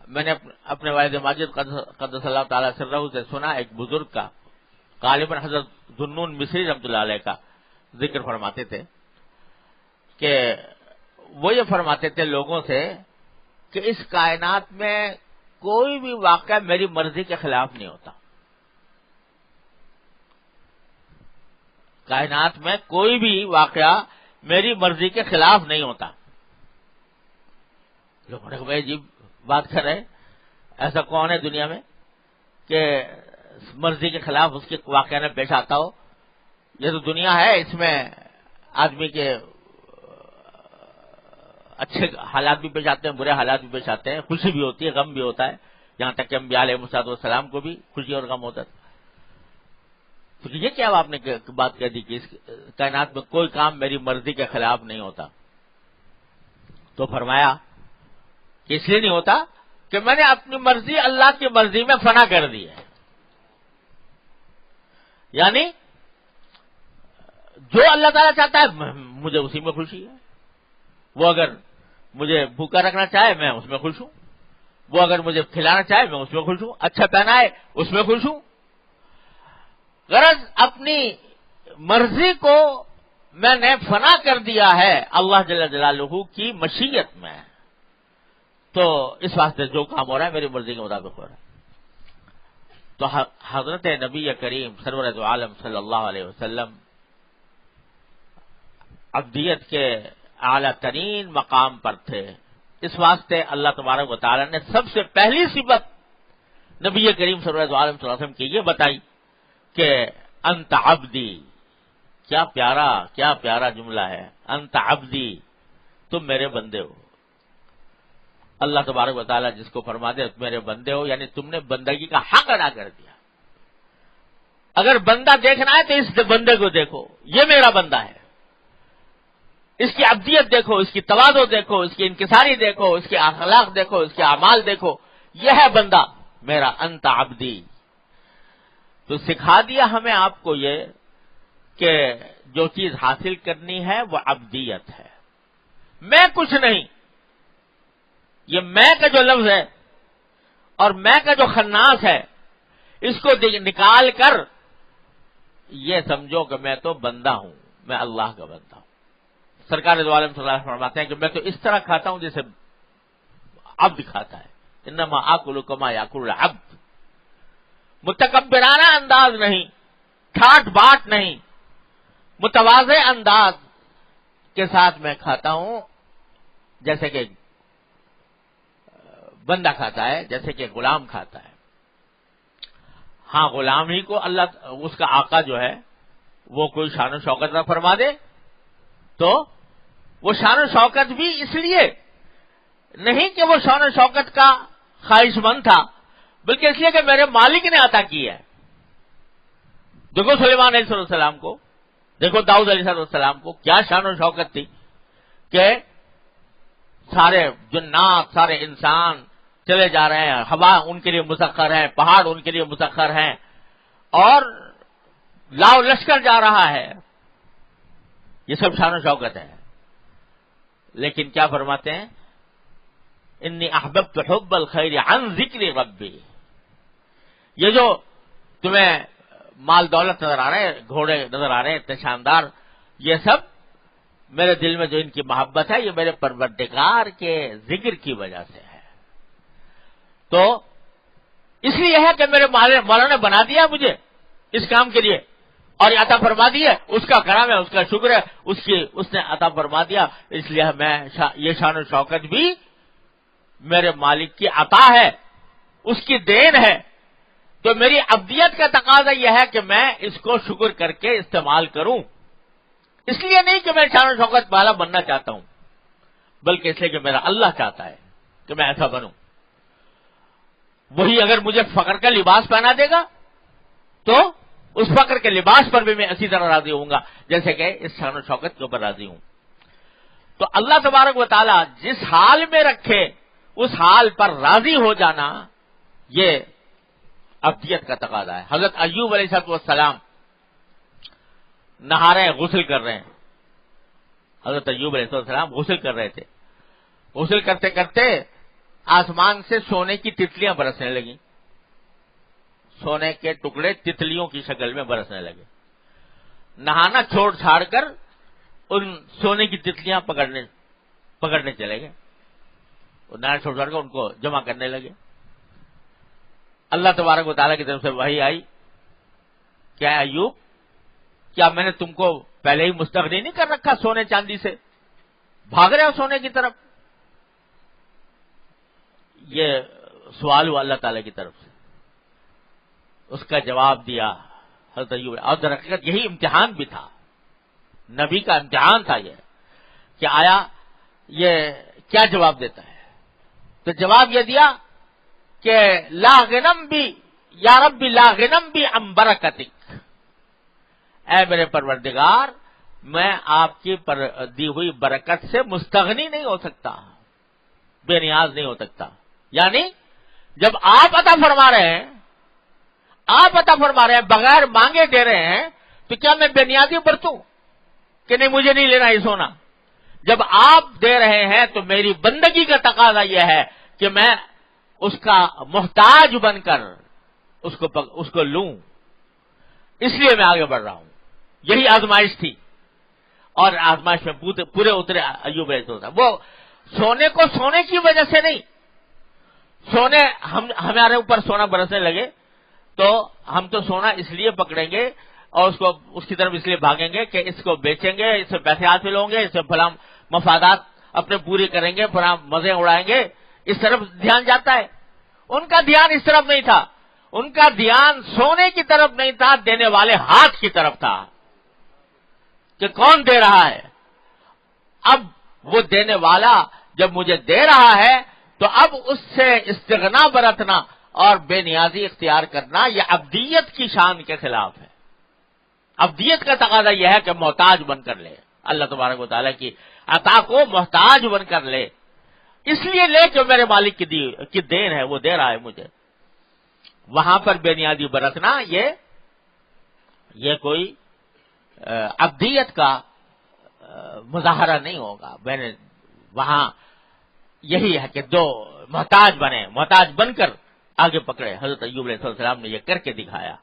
میں نے اپنے والد ماجد قدس اللہ تعالی سرہ سے سنا، ایک بزرگ کا، غالباً حضرت ذوالنون مصری رحمۃ اللہ علیہ کا ذکر فرماتے تھے کہ وہ یہ فرماتے تھے لوگوں سے کہ اس کائنات میں کوئی بھی واقعہ میری مرضی کے خلاف نہیں ہوتا، کائنات میں کوئی بھی واقعہ میری مرضی کے خلاف نہیں ہوتا۔ لوگوں نے کہا بھائی عجیب بات کر رہے، ایسا کون ہے دنیا میں کہ مرضی کے خلاف اس کے واقعہ میں پیش آتا ہو؟ یہ تو دنیا ہے، اس میں آدمی کے اچھے حالات بھی پیش آتے ہیں، برے حالات بھی پیش آتے ہیں، خوشی بھی ہوتی ہے، غم بھی ہوتا ہے، یہاں تک کہ انبیاء علیہ السلام کو بھی خوشی اور غم ہوتا تھا۔ تو یہ کیا آپ نے بات کہہ دی کہ اس کائنات میں کوئی کام میری مرضی کے خلاف نہیں ہوتا؟ تو فرمایا کہ اس لیے نہیں ہوتا کہ میں نے اپنی مرضی اللہ کی مرضی میں فنا کر دی ہے، یعنی جو اللہ تعالیٰ چاہتا ہے مجھے اسی میں خوشی ہے۔ وہ اگر مجھے بھوکا رکھنا چاہے میں اس میں خوش ہوں، وہ اگر مجھے کھلانا چاہے میں اس میں خوش ہوں، اچھا پہنائے اس میں خوش ہوں۔ غرض اپنی مرضی کو میں نے فنا کر دیا ہے اللہ جل جلالہ کی مشیت میں، تو اس واسطے جو کام ہو رہا ہے میری مرضی کے مطابق ہو رہا ہے۔ تو حضرت نبی کریم سرور دو عالم صلی اللہ علیہ وسلم عبدیت کے اعلیٰ ترین مقام پر تھے، اس واسطے اللہ تبارک و تعالی نے سب سے پہلی صفت نبی کریم سرور دو عالم صلی اللہ علیہ وسلم کی یہ بتائی کہ انت عبدی۔ کیا پیارا جملہ ہے، انت عبدی، تم میرے بندے ہو۔ اللہ تبارک و تعالیٰ جس کو فرما دے میرے بندے ہو، یعنی تم نے بندگی کا حق ادا کر دیا۔ اگر بندہ دیکھنا ہے تو اس بندے کو دیکھو، یہ میرا بندہ ہے، اس کی عبدیت دیکھو، اس کی تواضع دیکھو، اس کی انکساری دیکھو، اس کے اخلاق دیکھو، اس کے اعمال دیکھو، یہ ہے بندہ میرا، انت عبدی۔ تو سکھا دیا ہمیں آپ کو یہ کہ جو چیز حاصل کرنی ہے وہ عبدیت ہے، میں کچھ نہیں۔ یہ میں کا جو لفظ ہے اور میں کا جو خناس ہے، اس کو نکال کر یہ سمجھو کہ میں تو بندہ ہوں، میں اللہ کا بندہ ہوں۔ سرکار دو عالم صلی اللہ علیہ وسلم فرماتے ہیں کہ میں تو اس طرح کھاتا ہوں جیسے عبد کھاتا ہے، انما آکل کما یاکل العبد۔ متکبرانہ انداز نہیں، ٹھاٹ باٹ نہیں، متواضع انداز کے ساتھ میں کھاتا ہوں، جیسے کہ بندہ کھاتا ہے، جیسے کہ غلام کھاتا ہے۔ ہاں غلام ہی کو اللہ اس کا آقا جو ہے وہ کوئی شان و شوکت نہ فرما دے تو وہ شان و شوکت بھی اس لیے نہیں کہ وہ شان و شوکت کا خواہش مند تھا، بلکہ اس لیے کہ میرے مالک نے عطا کی ہے۔ دیکھو سلیمان علیہ السلام کو، دیکھو داؤد علیہ السلام کو، کیا شان و شوکت تھی کہ سارے جنات، سارے انسان چلے جا رہے ہیں، ہوا ان کے لیے مسخر ہے، پہاڑ ان کے لیے مسخر ہیں، اور لاؤ لشکر جا رہا ہے۔ یہ سب شان و شوکت ہے۔ لیکن کیا فرماتے ہیں؟ انی احببت حب الخیر عن ذکر ربی۔ یہ جو تمہیں مال دولت نظر آ رہے ہیں، گھوڑے نظر آ رہے ہیں اتنے شاندار، یہ سب میرے دل میں جو ان کی محبت ہے یہ میرے پروردگار کے ذکر کی وجہ سے ہے۔ تو اس لیے ہے کہ میرے مولا نے بنا دیا مجھے اس کام کے لیے اور عطا فرما دی ہے، اس کا کرم ہے، اس کا شکر ہے، اس نے عطا فرما دیا، اس لیے میں یہ شان و شوکت بھی میرے مالک کی عطا ہے، اس کی دین ہے۔ تو میری عبدیت کا تقاضا یہ ہے کہ میں اس کو شکر کر کے استعمال کروں، اس لیے نہیں کہ میں شان و شوکت والا بننا چاہتا ہوں، بلکہ اس لیے کہ میرا اللہ چاہتا ہے کہ میں ایسا بنوں۔ وہی اگر مجھے فخر کا لباس پہنا دے گا تو اس فخر کے لباس پر بھی میں اسی طرح راضی ہوں گا جیسے کہ اس شان و شوکت کے اوپر راضی ہوں۔ تو اللہ تبارک و تعالی جس حال میں رکھے اس حال پر راضی ہو جانا یہ عبدیت کا تقاضا ہے۔ حضرت ایوب علیہ السلام نہا رہے ہیں، غسل کر رہے ہیں۔ حضرت ایوب علیہ السلام غسل کر رہے تھے، غسل کرتے کرتے آسمان سے سونے کی تتلیاں برسنے لگیں، سونے کے ٹکڑے تتلیوں کی شکل میں برسنے لگے. نہانا چھوڑ چھاڑ کر ان سونے کی تتلیاں پکڑنے چلے گئے. نہانا چھوڑ چھاڑ کر ان کو جمع کرنے لگے. اللہ تبارک و تعالیٰ کی طرف سے وحی آئی، کیا ایوب، کیا میں نے تم کو پہلے ہی مستغنی نہیں کر رکھا سونے چاندی سے؟ بھاگ رہے ہو سونے کی طرف؟ یہ سوال ہوا اللہ تعالیٰ کی طرف سے. اس کا جواب دیا حضرت ایوب. اور در حقیقت یہی امتحان بھی تھا، نبی کا امتحان تھا یہ کہ آیا یہ کیا جواب دیتا ہے. تو جواب یہ دیا کہ لا غنم بھی یا ربی لا غنم بھی عن برکتک، اے میرے پروردگار میں آپ کی دی ہوئی برکت سے مستغنی نہیں ہو سکتا، بے نیاز نہیں ہو سکتا. یعنی جب آپ عطا فرما رہے ہیں بغیر مانگے دے رہے ہیں، تو کیا میں بے نیازی برتوں کہ نہیں مجھے نہیں لینا یہ سونا؟ جب آپ دے رہے ہیں تو میری بندگی کا تقاضا یہ ہے کہ میں اس کا محتاج بن کر اس کو لوں. اس لیے میں آگے بڑھ رہا ہوں. یہی آزمائش تھی، اور آزمائش میں پورے اترے ایوب علیہ السلام. وہ سونے کو سونے کی وجہ سے نہیں، ہمارے اوپر سونا برسنے لگے تو ہم تو سونا اس لیے پکڑیں گے اور اس کی طرف اس لیے بھاگیں گے کہ اس کو بیچیں گے، اس سے پیسے حاصل ہوں گے، اس سے فلاں مفادات اپنے پورے کریں گے، فلاں مزے اڑائیں گے. اس طرف دھیان جاتا ہے. ان کا دھیان اس طرف نہیں تھا، ان کا دھیان سونے کی طرف نہیں تھا، دینے والے ہاتھ کی طرف تھا کہ کون دے رہا ہے. اب وہ دینے والا جب مجھے دے رہا ہے تو اب اس سے استغنا برتنا اور بے نیازی اختیار کرنا یہ عبدیت کی شان کے خلاف ہے. عبدیت کا تقاضا یہ ہے کہ محتاج بن کر لے، اللہ تبارک و تعالیٰ کی عطا کو محتاج بن کر لے. اس لیے لے کہ میرے مالک کی دین ہے، وہ دے رہا ہے مجھے. وہاں پر بے نیازی برتنا یہ کوئی عبدیت کا مظاہرہ نہیں ہوگا. میں نے وہاں یہی ہے کہ دو محتاج بن کر آگے پکڑے. حضرت ایوب علیہ السلام نے یہ کر کے دکھایا.